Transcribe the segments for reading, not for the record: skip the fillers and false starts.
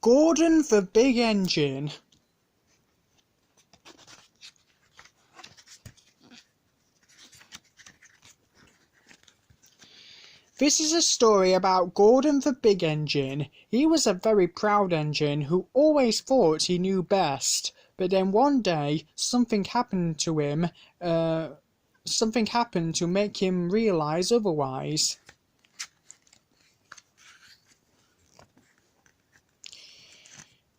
Gordon the Big Engine. This is a story about Gordon the Big Engine. He was a very proud engine who always thought he knew best. But then one day, something happened to him. Something happened to make him realize otherwise.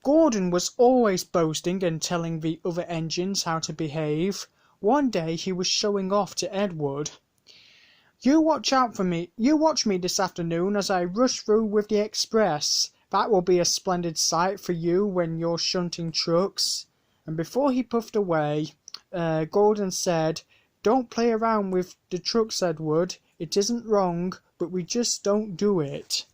Gordon was always boasting and telling the other engines how to behave. One day he was showing off to Edward. You watch out for me. You watch me this afternoon as I rush through with the express. That will be a splendid sight for you when you're shunting trucks. And before he puffed away, Gordon said, Don't play around with the trucks, Edward. It isn't wrong, but we just don't do it.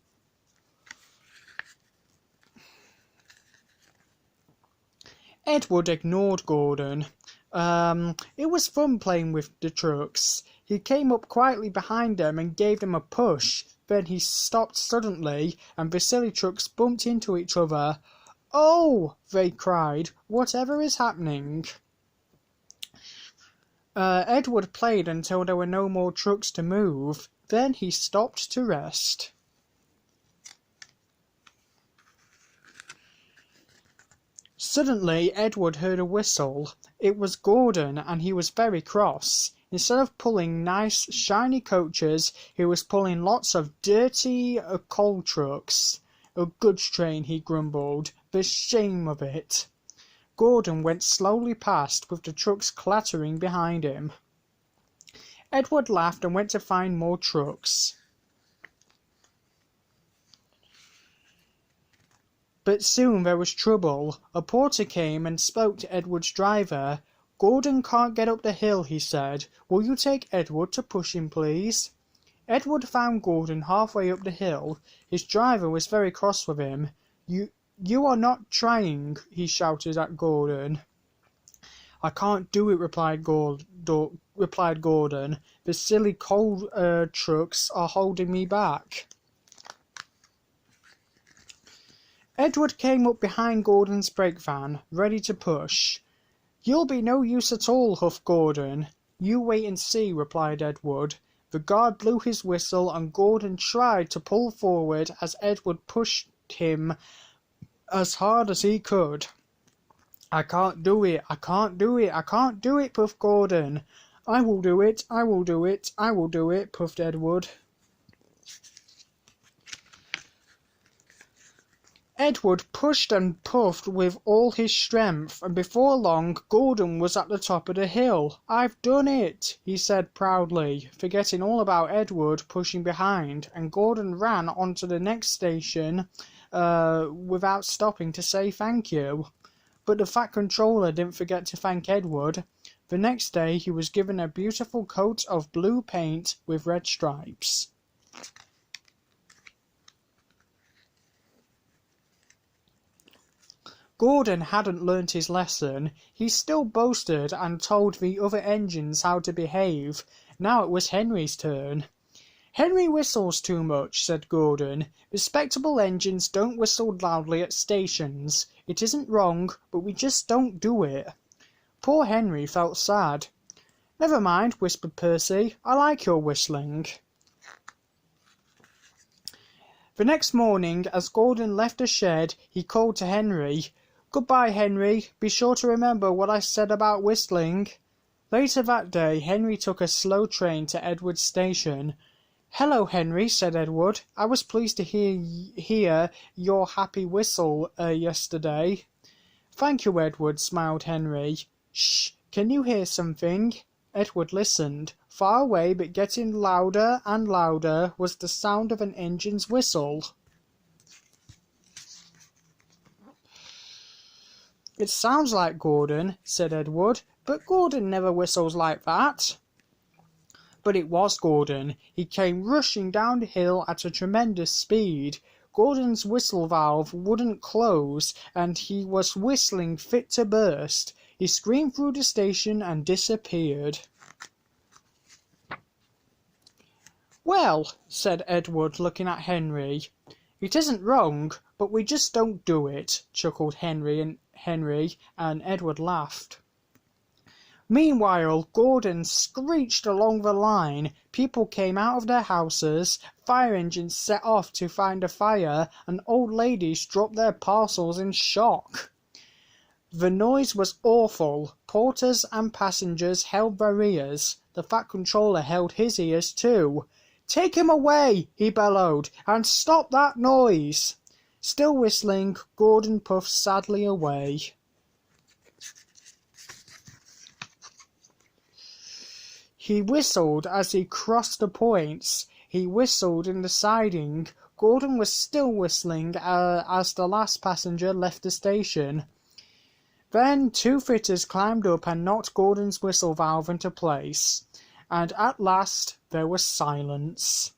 Edward ignored Gordon. It was fun playing with the trucks. He came up quietly behind them and gave them a push. Then he stopped suddenly, and the silly trucks bumped into each other. Oh! They cried. Whatever is happening? Edward played until there were no more trucks to move. Then he stopped to rest. Suddenly, Edward heard a whistle. It was Gordon, and he was very cross. Instead of pulling nice, shiny coaches, he was pulling lots of dirty coal trucks. A goods train, he grumbled. The shame of it. Gordon went slowly past, with the trucks clattering behind him. Edward laughed and went to find more trucks. But soon there was trouble. A porter came and spoke to Edward's driver. Gordon can't get up the hill, he said. Will you take Edward to push him, please? Edward found Gordon halfway up the hill. His driver was very cross with him. You are not trying, he shouted at Gordon. I can't do it, replied Gordon. The silly coal trucks are holding me back. Edward came up behind Gordon's brake van, ready to push. You'll be no use at all, huffed Gordon. You wait and see, replied Edward. The guard blew his whistle and Gordon tried to pull forward as Edward pushed him as hard as he could. I can't do it, I can't do it, I can't do it, puffed Gordon. I will do it, I will do it, I will do it, puffed Edward. Edward pushed and puffed with all his strength, and before long Gordon was at the top of the hill. I've done it, he said proudly, forgetting all about Edward pushing behind, and Gordon ran on to the next station without stopping to say thank you. But the Fat Controller didn't forget to thank Edward. The next day he was given a beautiful coat of blue paint with red stripes. Gordon hadn't learnt his lesson. He still boasted and told the other engines how to behave. Now it was Henry's turn. Henry whistles too much, said Gordon. Respectable engines don't whistle loudly at stations. It isn't wrong, but we just don't do it. Poor Henry felt sad. Never mind, whispered Percy. I like your whistling. The next morning, as Gordon left the shed, he called to Henry. Goodbye, Henry. Be sure to remember what I said about whistling. Later that day, Henry took a slow train to Edward's station. Hello, Henry, said Edward. I was pleased to hear your happy whistle yesterday. Thank you, Edward, smiled Henry. Shh, can you hear something? Edward listened. Far away, but getting louder and louder, was the sound of an engine's whistle. It sounds like Gordon, said Edward, but Gordon never whistles like that. But it was Gordon. He came rushing down the hill at a tremendous speed. Gordon's whistle valve wouldn't close, and he was whistling fit to burst. He screamed through the station and disappeared. Well, said Edward, looking at Henry, It isn't wrong, but we just don't do it, chuckled Henry, and Edward laughed. Meanwhile, Gordon screeched along the line. People came out of their houses, fire engines set off to find a fire, and old ladies dropped their parcels in shock. The noise was awful. Porters and passengers held their ears. The Fat Controller held his ears too. "Take him away," he bellowed, "and stop that noise." Still whistling, Gordon puffed sadly away. He whistled as he crossed the points. He whistled in the siding. Gordon was still whistling as the last passenger left the station. Then two fitters climbed up and knocked Gordon's whistle valve into place, and at last there was silence.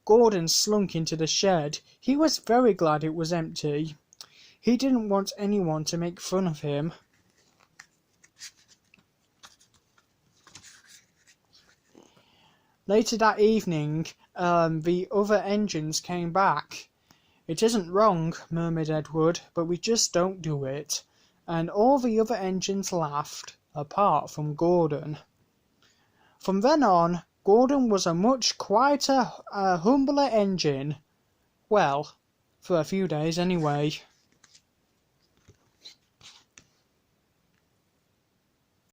Gordon slunk into the shed. He was very glad it was empty. He didn't want anyone to make fun of him. Later that evening, the other engines came back. "It isn't wrong," murmured Edward, "but we just don't do it." And all the other engines laughed, apart from Gordon. From then on, Gordon was a much quieter, humbler engine. Well, for a few days anyway.